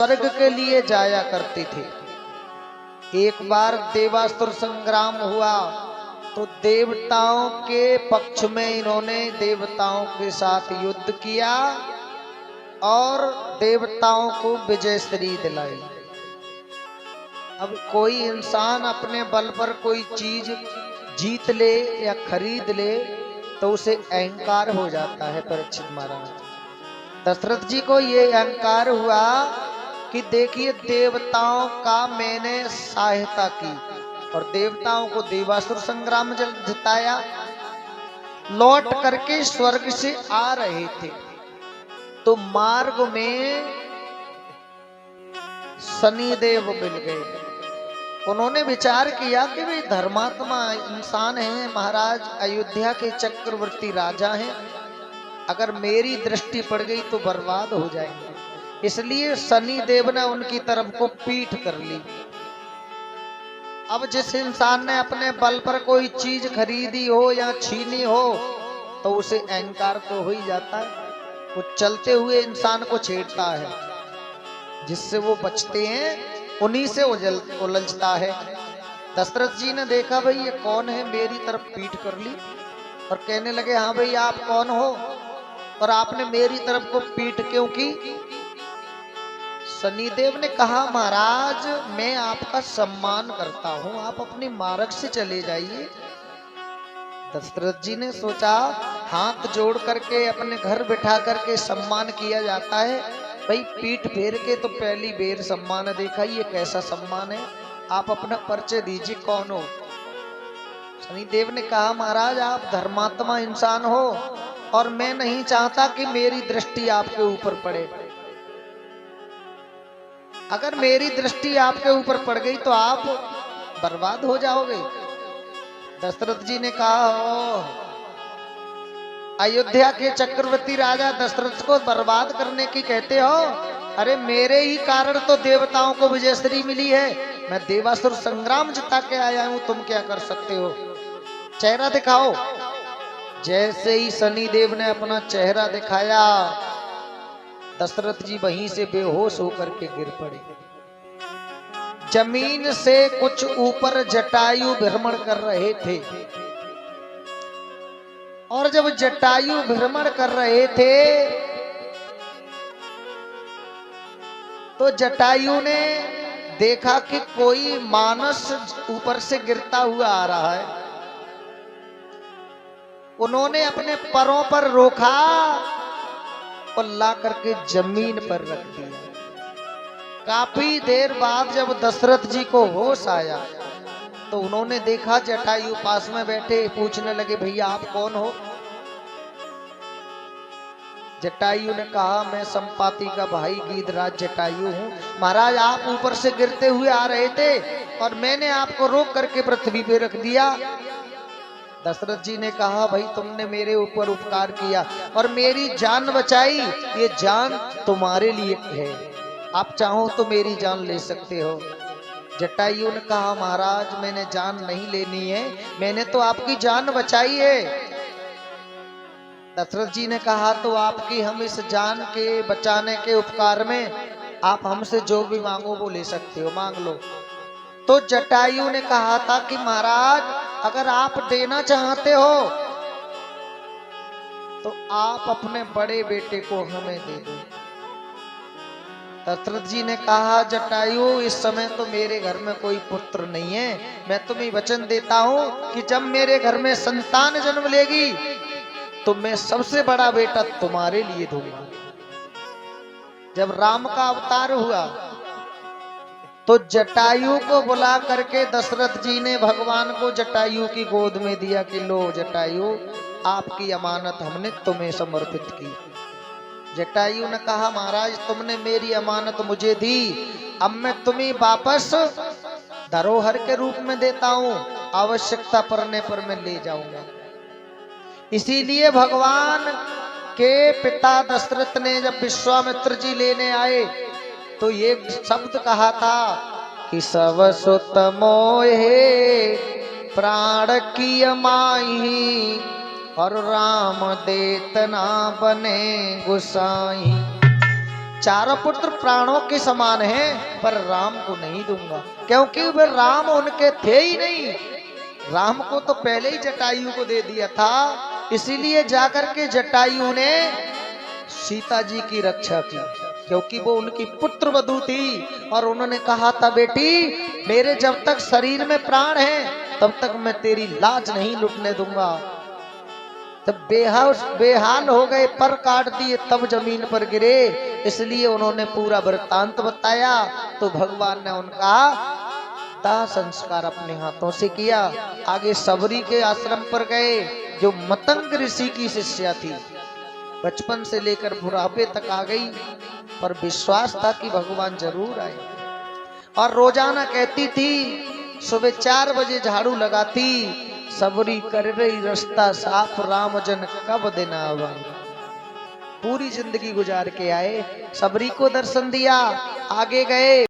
स्वर्ग के लिए जाया करते थे। एक बार देवासुर संग्राम हुआ तो देवताओं के पक्ष में इन्होंने देवताओं के साथ युद्ध किया और देवताओं को विजयश्री दिलाई। अब कोई इंसान अपने बल पर कोई चीज जीत ले या खरीद ले तो उसे अहंकार हो जाता है। परीक्षित महाराज, दशरथ जी को ये अहंकार हुआ कि देखिए देवताओं का मैंने सहायता की और देवताओं को देवासुर संग्राम में जिताया। लौट करके स्वर्ग से आ रहे थे तो मार्ग में शनिदेव मिल गए। उन्होंने विचार किया कि वे धर्मात्मा इंसान हैं, महाराज अयोध्या के चक्रवर्ती राजा हैं, अगर मेरी दृष्टि पड़ गई तो बर्बाद हो जाएंगे। इसलिए शनिदेव ने उनकी तरफ को पीठ कर ली। अब जिस इंसान ने अपने बल पर कोई चीज खरीदी हो या छीनी हो तो उसे अहंकार तो हो ही जाता है। वो चलते हुए इंसान को छेड़ता है, जिससे वो बचते हैं उन्हीं से उलझता है। दशरथ जी ने देखा भाई ये कौन है, मेरी तरफ पीठ कर ली और कहने लगे हाँ भाई आप कौन हो और आपने मेरी तरफ को पीठ क्यों की? शनिदेव ने कहा महाराज मैं आपका सम्मान करता हूं, आप अपने मार्ग से चले जाइए। दशरथ जी ने सोचा हाथ जोड़ करके अपने घर बिठा करके सम्मान किया जाता है, भाई पीठ फेर के तो पहली बेर सम्मान देखा, ये कैसा सम्मान है, आप अपना परिचय दीजिए कौन हो। शनिदेव ने कहा महाराज आप धर्मात्मा इंसान हो और मैं नहीं चाहता कि मेरी दृष्टि आपके ऊपर पड़े। अगर मेरी दृष्टि आपके ऊपर पड़ गई तो आप बर्बाद हो जाओगे। दशरथ जी ने कहा अयोध्या के चक्रवर्ती राजा दशरथ को बर्बाद करने की कहते हो? अरे मेरे ही कारण तो देवताओं को विजयश्री मिली है, मैं देवासुर संग्राम जिता के आया हूं, तुम क्या कर सकते हो? चेहरा दिखाओ। जैसे ही शनिदेव ने अपना चेहरा दिखाया दशरथ जी वहीं से बेहोश होकर के गिर पड़े। जमीन से कुछ ऊपर जटायु भ्रमण कर रहे थे और जब जटायु भ्रमण कर रहे थे तो जटायु ने देखा कि कोई मानस ऊपर से गिरता हुआ आ रहा है। उन्होंने अपने पैरों पर रोका और ला करके जमीन पर रख दिया। काफी देर बाद जब दशरथ जी को होश आया तो उन्होंने देखा जटायु पास में बैठे, पूछने लगे भैया आप कौन हो? जटायु ने कहा मैं संपाति का भाई गीधराज जटायु हूँ। महाराज आप ऊपर से गिरते हुए आ रहे थे और मैंने आपको रोक करके पृथ्वी पे रख दिया। दशरथ जी ने कहा भाई तुमने मेरे ऊपर उपकार किया और मेरी जान बचाई, ये जान तुम्हारे लिए है, आप चाहो तो मेरी जान ले सकते हो। जटायु ने कहा महाराज मैंने जान नहीं लेनी है, मैंने तो आपकी जान बचाई है। दशरथ जी ने कहा तो आपकी हम इस जान के बचाने के उपकार में आप हमसे जो भी मांगो वो ले सकते हो, मांग लो। तो जटायु ने कहा था कि महाराज अगर आप देना चाहते हो तो आप अपने बड़े बेटे को हमें दे दो। दशरथ जी ने कहा जटायु इस समय तो मेरे घर में कोई पुत्र नहीं है, मैं तुम्हें वचन देता हूं कि जब मेरे घर में संतान जन्म लेगी तो मैं सबसे बड़ा बेटा तुम्हारे लिए दूंगा। जब राम का अवतार हुआ तो जटायु को बुला करके दशरथ जी ने भगवान को जटायु की गोद में दिया कि लो जटायु आपकी अमानत हमने तुम्हें समर्पित की। जटायु ने कहा महाराज तुमने मेरी अमानत मुझे दी, अब मैं तुम्हें वापस धरोहर के रूप में देता हूं, आवश्यकता पड़ने पर मैं ले जाऊंगा। इसीलिए भगवान के पिता दशरथ ने जब विश्वामित्र जी लेने आए तो ये शब्द कहा था कि सब सुत मोहे प्राण की माही और राम देत ना बने गुसाई। चारों पुत्र प्राणों के समान हैं, पर राम को नहीं दूंगा, क्योंकि वे राम उनके थे ही नहीं। राम को तो पहले ही जटायु को दे दिया था, इसीलिए जाकर के जटायु ने सीता जी की रक्षा की, क्योंकि वो उनकी पुत्र वधू थी। और उन्होंने कहा था, बेटी मेरे जब तक शरीर में प्राण है तब तक मैं तेरी लाज नहीं लुटने दूंगा। तब बेहाल हो गए, पर काट दिए, तब जमीन पर गिरे। इसलिए उन्होंने पूरा वृत्तांत बताया, तो भगवान ने उनका दाह संस्कार अपने हाथों से किया। आगे सबरी के आश्रम पर गए, जो मतंग ऋषि की शिष्या थी, बचपन से लेकर बुढ़ापे तक आ गई, पर विश्वास था कि भगवान जरूर आए। और रोजाना कहती थी, सुबह 4 बजे झाड़ू लगाती, सबरी कर रही रास्ता साफ, राम जन कब दिन आवाई। पूरी जिंदगी गुजार के आए, सबरी को दर्शन दिया, आगे गए।